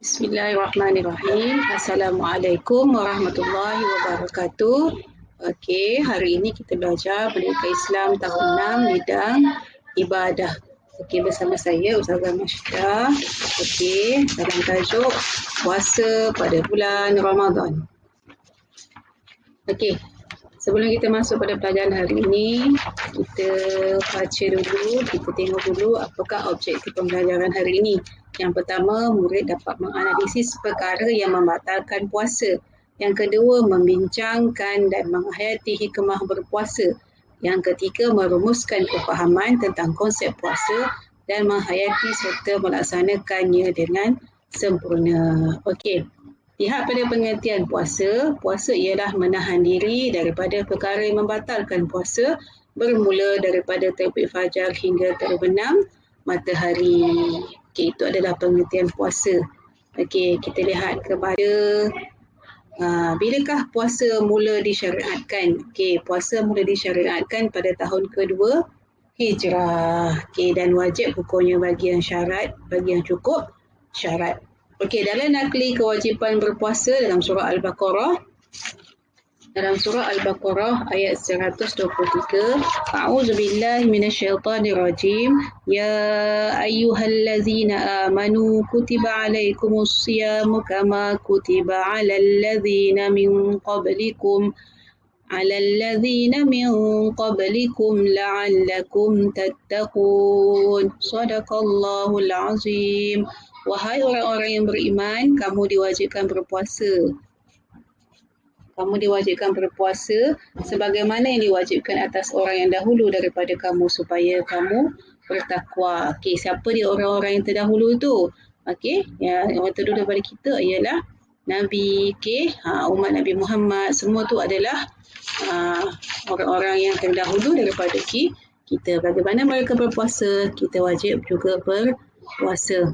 Bismillahirrahmanirrahim. Assalamualaikum warahmatullahi wabarakatuh. Okey, hari ini kita belajar Pendidikan Islam tahun 6 bidang ibadah. Okey, bersama saya Ustazah Masyidah. Okey, dalam tajuk puasa pada bulan Ramadan. Okey, sebelum kita masuk pada pelajaran hari ini, kita baca dulu, kita tengok dulu apakah objektif pembelajaran hari ini. Yang pertama, murid dapat menganalisis perkara yang membatalkan puasa. Yang kedua, membincangkan dan menghayati hikmah berpuasa. Yang ketiga, merumuskan kefahaman tentang konsep puasa dan menghayati serta melaksanakannya dengan sempurna. Okey. Lihat pada pengertian puasa. Puasa ialah menahan diri daripada perkara yang membatalkan puasa bermula daripada terbit fajar hingga terbenam matahari. Okey, itu adalah pengertian puasa. Okey, kita lihat kepada bilakah puasa mula disyariatkan? Okey, puasa mula disyariatkan pada tahun kedua Hijrah. Okey, dan wajib hukumnya bagi yang syarat, bagi yang cukup syarat. Okey, dalam nakli kewajipan berpuasa dalam surah Al-Baqarah, ayat 123, A'udzubillahi minasyaitanirrajim. Ya ayyuhallazina amanu kutiba alaikumus siyamu kama kutiba alal ladzina min qablikum la'allakum tattaqun. Shadaqallahul azim. Wahai orang-orang yang beriman, kamu diwajibkan berpuasa sebagaimana yang diwajibkan atas orang yang dahulu daripada kamu supaya kamu bertakwa. Okey, siapa dia orang-orang yang terdahulu tu? Okey, yang orang terdahulu daripada kita ialah Nabi, umat Nabi Muhammad, semua tu adalah orang-orang yang terdahulu daripada kita. Bagaimana mereka berpuasa, kita wajib juga berpuasa.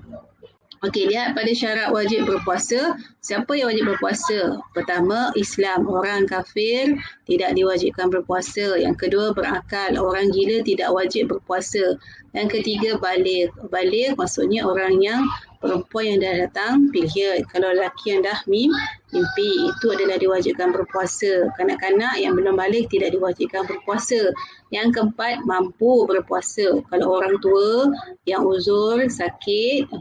Okey, lihat pada syarat wajib berpuasa. Siapa yang wajib berpuasa? Pertama, Islam. Orang kafir tidak diwajibkan berpuasa. Yang kedua, berakal. Orang gila tidak wajib berpuasa. Yang ketiga, baligh. Baligh maksudnya orang yang perempuan yang dah datang period. Kalau lelaki yang dah mimpi, itu adalah diwajibkan berpuasa. Kanak-kanak yang belum baligh tidak diwajibkan berpuasa. Yang keempat, mampu berpuasa. Kalau orang tua yang uzur, sakit,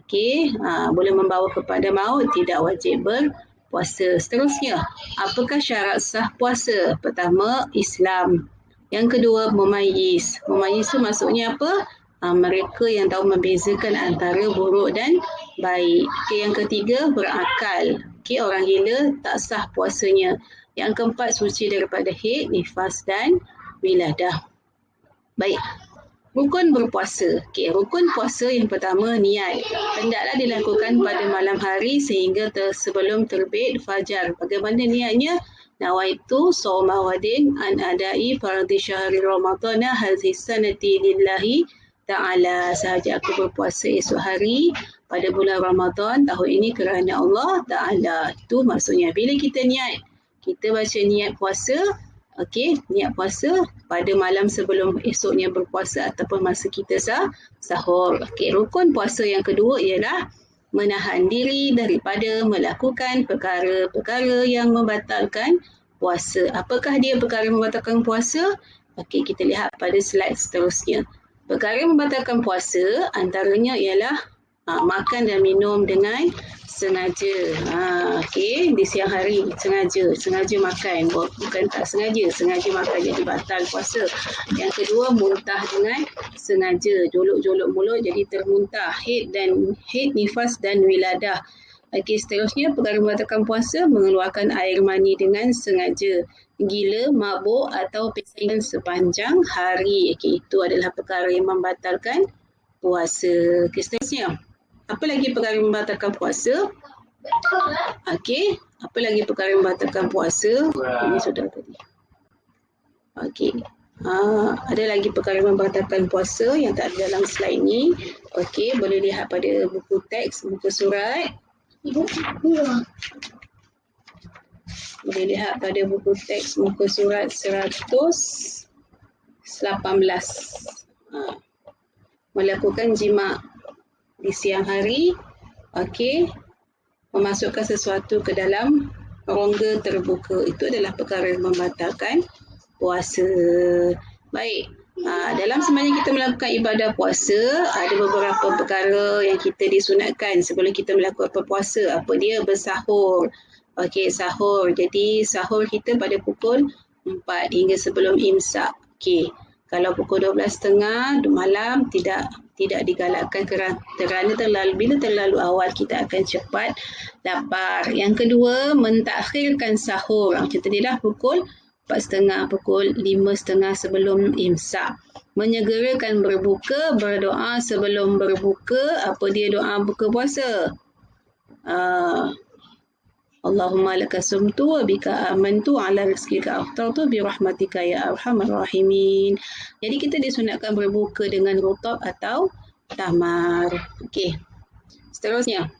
boleh membawa kepada maut, tidak wajib berpuasa. Seterusnya, apakah syarat sah puasa? Pertama, Islam. Yang kedua, mumayyiz. Mumayyiz itu maksudnya apa? Mereka yang tahu membezakan antara buruk dan baik. Yang ketiga, berakal. Orang gila tak sah puasanya. Yang keempat, suci daripada haid, nifas dan wiladah. Baik. Rukun berpuasa. Rukun puasa yang pertama, niat. Hendaklah dilakukan pada malam hari sehingga sebelum terbit fajar. Bagaimana niatnya? Nawaitu shauma ghadin an adai fardhi syahri ramadhana hadhihi sanati lillahi ta'ala. Sahaja aku berpuasa esok hari pada bulan Ramadan tahun ini kerana Allah Ta'ala. Itu maksudnya. Bila kita niat, kita baca niat puasa. Niat puasa pada malam sebelum esoknya berpuasa ataupun masa kita sahur. Rukun puasa yang kedua ialah menahan diri daripada melakukan perkara-perkara yang membatalkan puasa. Apakah dia perkara membatalkan puasa? Kita lihat pada slide seterusnya. Perkara yang membatalkan puasa antaranya ialah makan dan minum dengan sengaja. Di siang hari sengaja makan, bukan tak sengaja makan jadi batal puasa. Yang kedua, muntah dengan sengaja, jolok-jolok mulut jadi termuntah, haid, nifas dan wiladah. Seterusnya, perkara membatalkan puasa, mengeluarkan air mani dengan sengaja, gila, mabuk atau pingsan sepanjang hari. Itu adalah perkara yang membatalkan puasa. Seterusnya, apa lagi perkara membatalkan puasa? Apa lagi perkara membatalkan puasa? Ini sudah tadi. Ada lagi perkara membatalkan puasa yang tak ada dalam slide ni. Boleh lihat pada buku teks, buku surat. Boleh lihat pada buku teks, muka surat 118. Melakukan jima di siang hari. memasukkan sesuatu ke dalam rongga terbuka. Itu adalah perkara yang membatalkan puasa. Baik. Dalam semasa kita melakukan ibadah puasa, ada beberapa perkara yang kita disunatkan sebelum kita melakukan puasa. Apa dia? Bersahur. Okey, sahur. Jadi sahur kita pada pukul 4 hingga sebelum imsak. Okey. Kalau pukul 12.30 malam tidak digalakkan kerana bila terlalu awal kita akan cepat lapar. Yang kedua, mentakhirkan sahur. Macam tadi dah pukul 4.30, pukul 5.30 sebelum imsak. Menyegerakan berbuka, berdoa sebelum berbuka. Apa dia doa buka puasa? Allahumma laka sumtu wa bika amantu ala rizqika aftartu bi rahmatika ya arhamar rahimin. Jadi kita disunatkan berbuka dengan rutab atau tamar. Okey. Seterusnya,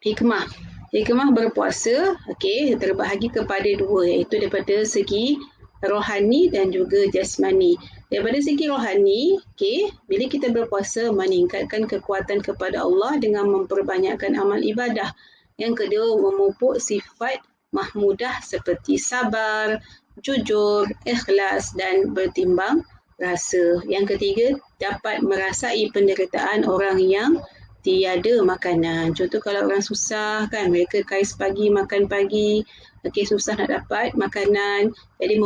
hikmah. Hikmah berpuasa, okey, terbahagi kepada dua, iaitu daripada segi rohani dan juga jasmani. Daripada segi rohani, okey, bila kita berpuasa meningkatkan kekuatan kepada Allah dengan memperbanyakkan amal ibadah. Yang kedua, memupuk sifat mahmudah seperti sabar, jujur, ikhlas dan bertimbang rasa. Yang ketiga, dapat merasai penderitaan orang yang tiada makanan. Contoh kalau orang susah kan, mereka kais pagi makan pagi, okey, susah nak dapat makanan. Jadi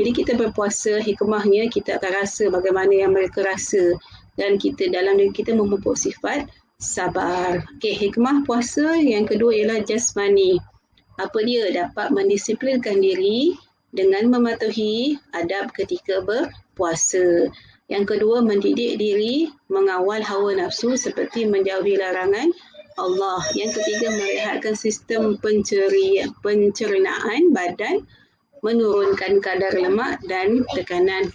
bila kita berpuasa, hikmahnya kita akan rasa bagaimana yang mereka rasa, dan kita dalam diri kita memupuk sifat sabar. Okey, hikmah puasa yang kedua ialah jasmani. Apa dia? Dapat mendisiplinkan diri dengan mematuhi adab ketika berpuasa. Yang kedua, mendidik diri mengawal hawa nafsu seperti menjauhi larangan Allah. Yang ketiga, merehatkan sistem pencernaan badan, menurunkan kadar lemak dan tekanan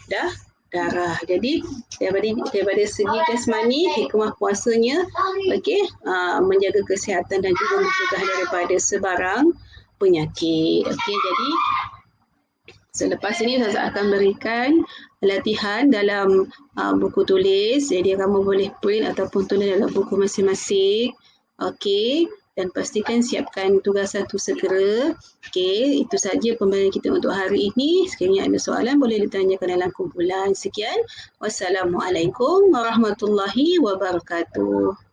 darah. Jadi daripada segi jasmani, hikmah puasanya menjaga kesihatan dan juga mencegah daripada sebarang penyakit. Okey, jadi selepas ini saya akan berikan latihan dalam buku tulis. Jadi kamu boleh print ataupun tulis dalam buku masing-masing. Okey, dan pastikan siapkan tugasan itu segera. Okey, itu saja pembelajaran kita untuk hari ini. Sekiranya ada soalan boleh ditanyakan dalam kumpulan. Sekian. Wassalamualaikum warahmatullahi wabarakatuh.